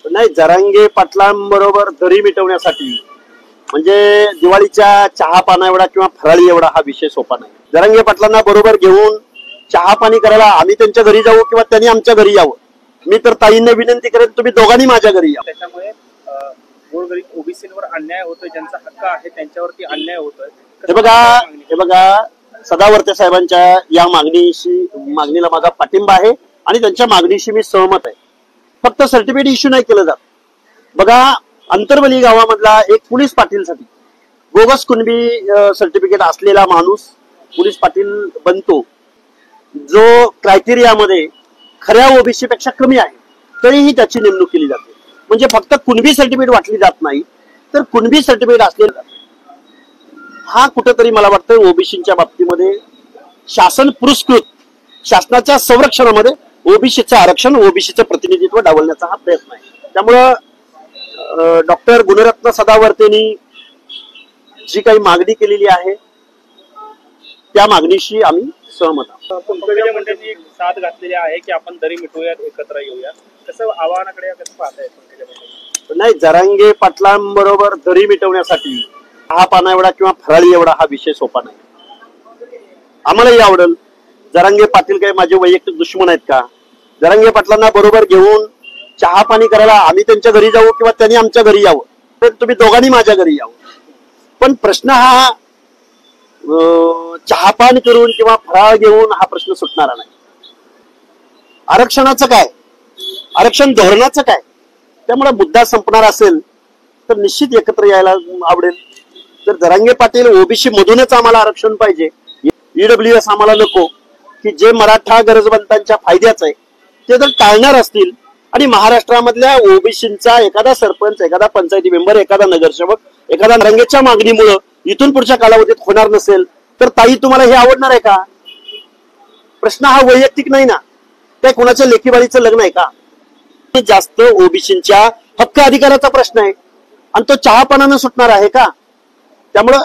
नाही, जरांगे पाटलांबरोबर दरी मिटवण्यासाठी म्हणजे दिवाळीच्या चहा पाना एवढा किंवा फराळी एवढा हा विषय सोपा नाही. जरांगे पाटलांना बरोबर घेऊन चहा पाणी करायला आम्ही त्यांच्या घरी जाऊ किंवा त्यांनी आमच्या घरी यावं. मी तर ताईंना विनंती करेन, तुम्ही दोघांनी माझ्या घरी या. त्याच्यामुळे गोरगरीब ओबीसीवर अन्याय होतोय, ज्यांचा हक्क आहे त्यांच्यावरती अन्याय होतोय. हे बघा सदावर्ते साहेबांच्या या मागणीला माझा पाठिंबा आहे आणि त्यांच्या मागणीशी मी सहमत आहे. फक्त सर्टिफिकेट इश्यू नाही केलं जात. बघा अंतरवली गावामधला एक पोलीस पाटीलसाठी बोगस कुणबी सर्टिफिकेट असलेला माणूस पोलीस पाटील बनतो, जो क्रायटेरियामध्ये खऱ्या ओबीसी पेक्षा कमी आहे, तरीही त्याची नेमणूक केली जाते. म्हणजे फक्त कुणबी सर्टिफिकेट वाटली जात नाही, तर कुणबी सर्टिफिकेट असलेलं जाते. हा कुठेतरी मला वाटतं ओबीसीच्या बाबतीमध्ये शासन पुरस्कृत शासनाच्या संरक्षणामध्ये ओबीसीचं आरक्षण, ओबीसीचं प्रतिनिधित्व डावलण्याचा हा प्रयत्न आहे. त्यामुळं डॉक्टर गुणरत्न सदावर्तेंनी जी काही मागणी केलेली आहे त्या मागणीशी आम्ही सहमत आहोत. पंकजा मुंडेंनी साथ घातलेली आहे की आपण दरी मिटवूयात, एकत्र येऊया, कसं आव्हानाकडे कसं पाहताय पंकजा मुंडे? नाही, जरांगे पाटलांबरोबर दरी मिटवण्यासाठी चहा पाना एवढा किंवा फराळी एवढा हा विषय सोपा नाही. आम्हालाही आवडेल. जरांगे पाटील काही माझे वैयक्तिक दुश्मन आहेत का? जरांगे पाटलांना बरोबर घेऊन चहा पाणी करायला आम्ही त्यांच्या घरी जाऊ किंवा त्यांनी आमच्या घरी यावं. तर तुम्ही दोघांनी माझ्या घरी यावं. पण प्रश्न हा चहापान करून किंवा फराळ घेऊन हा प्रश्न सुटणारा नाही. आरक्षणाचं काय, आरक्षण धोरणाचं काय? त्यामुळे मुद्दा संपणार असेल तर निश्चित एकत्र यायला आवडेल. तर जरांगे पाटील ओबीसी मधूनच आम्हाला आरक्षण पाहिजे, ईडब्ल्यूएस आम्हाला नको, की जे मराठा गरजवंतांच्या फायद्याचं आहे ते जर टाळणार असतील आणि महाराष्ट्रामधल्या ओबीसींचा एखादा सरपंच, एखादा पंचायती मेंबर, एखादा नगरसेवक एखादा रंगेच्या मागणीमुळे इथून पुढच्या कालावधीत होणार नसेल तर ताई तुम्हाला हे आवडणार आहे का? प्रश्न हा वैयक्तिक नाही ना, ते कोणाच्या लेखीबाळीचं लग्न आहे का? जास्त ओबीसींच्या हक्क अधिकाराचा प्रश्न आहे आणि तो चहापानानं सुटणार आहे का? त्यामुळं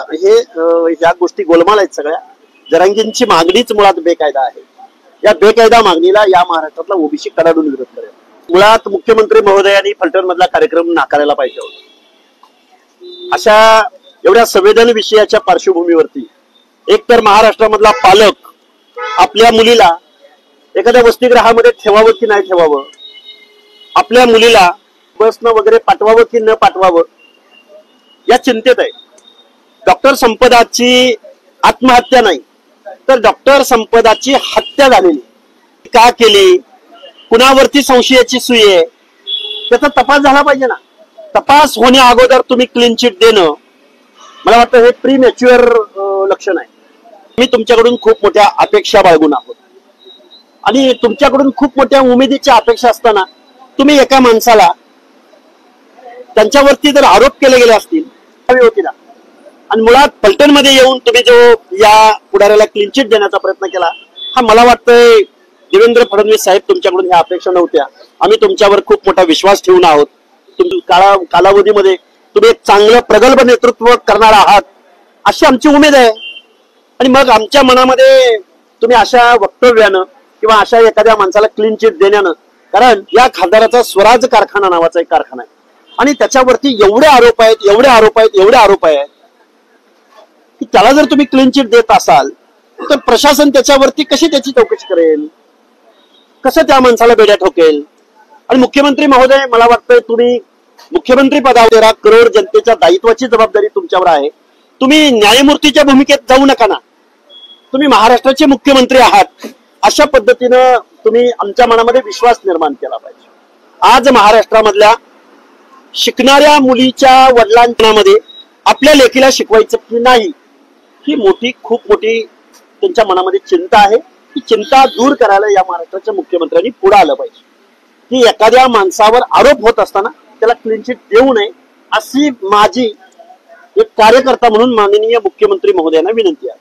ह्या गोष्टी गोलमाल आहेत सगळ्या. जरांगेंची मागणीच मुळात बेकायदा आहे. या बेकायदा मागणीला या महाराष्ट्रातला ओबीसी कडाडून विरोध करेल. मुळात मुख्यमंत्री महोदयांनी फलटण मधला कार्यक्रम नाकारायला पाहिजे होता. अशा एवढ्या संवेदन विषयाच्या पार्श्वभूमीवरती एकतर महाराष्ट्रामधला पालक आपल्या मुलीला एखाद्या वसतिगृहामध्ये ठेवावं की नाही ठेवावं, आपल्या मुलीला बसनं वगैरे पाठवावं की न पाठवावं या चिंतेत आहे. डॉक्टर संपदाची आत्महत्या नाही तर डॉक्टर संपदाची हत्या झालेली. का केली, कुणावरती संशयाची सुई आहे, त्याचा तपास झाला पाहिजे ना. तपास होण्या अगोदर तुम्ही क्लीन चिट देणं मला वाटतं हे प्रीमॅच्युअर लक्षण आहे. मी तुमच्याकडून खूप मोठ्या अपेक्षा बाळगून आहोत आणि तुमच्याकडून खूप मोठ्या उमेदीच्या अपेक्षा असताना तुम्ही एका माणसाला त्यांच्यावरती जर आरोप केले गेले असतील होती ना, आणि मुळात फलटण मध्ये येऊन तुम्ही जो या पुढाऱ्याला क्लीन चिट देण्याचा प्रयत्न केला, हा मला वाटतंय देवेंद्र फडणवीस साहेब तुमच्याकडून ह्या अपेक्षा नव्हत्या. आम्ही तुमच्यावर खूप मोठा विश्वास ठेवून आहोत. कालावधीमध्ये तुम्ही एक चांगलं प्रगल्भ नेतृत्व करणार आहात अशी आमची उमेद आहे. आणि मग आमच्या मनामध्ये तुम्ही अशा वक्तव्यानं किंवा अशा एखाद्या माणसाला क्लीन चिट देण्यानं, कारण या खासदाराचा स्वराज कारखाना नावाचा एक कारखाना आहे आणि त्याच्यावरती एवढे आरोप आहेत की त्याला जर तुम्ही क्लीन चिट देत असाल तर प्रशासन त्याच्यावरती कशी त्याची चौकशी करेल, कसं त्या माणसाला बेड्या ठोकेल? आणि मुख्यमंत्री महोदय, मला वाटतं तुम्ही मुख्यमंत्री पदावर 13 करोड जनतेच्या दायित्वाची जबाबदारी तुमच्यावर आहे. तुम्ही न्यायमूर्तीच्या भूमिकेत जाऊ नका ना. तुम्ही महाराष्ट्राचे मुख्यमंत्री आहात. अशा पद्धतीनं तुम्ही आमच्या मनामध्ये विश्वास निर्माण केला पाहिजे. आज महाराष्ट्रामधल्या शिकणाऱ्या मुलीच्या वडिलांच्या मध्ये आपल्या लेकीला शिकवायचं की नाही ही खूप मोठी त्यांच्या मनामध्ये चिंता आहे. ही चिंता दूर करायला या महाराष्ट्राच्या मुख्यमंत्र्यांनी पुढे आलं पाहिजे की एखाद्या माणसावर आरोप होत असताना त्याला क्लीन चिट देऊ नये, अशी माझी एक कार्यकर्ता म्हणून माननीय मुख्यमंत्री महोदयांना विनंती आहे.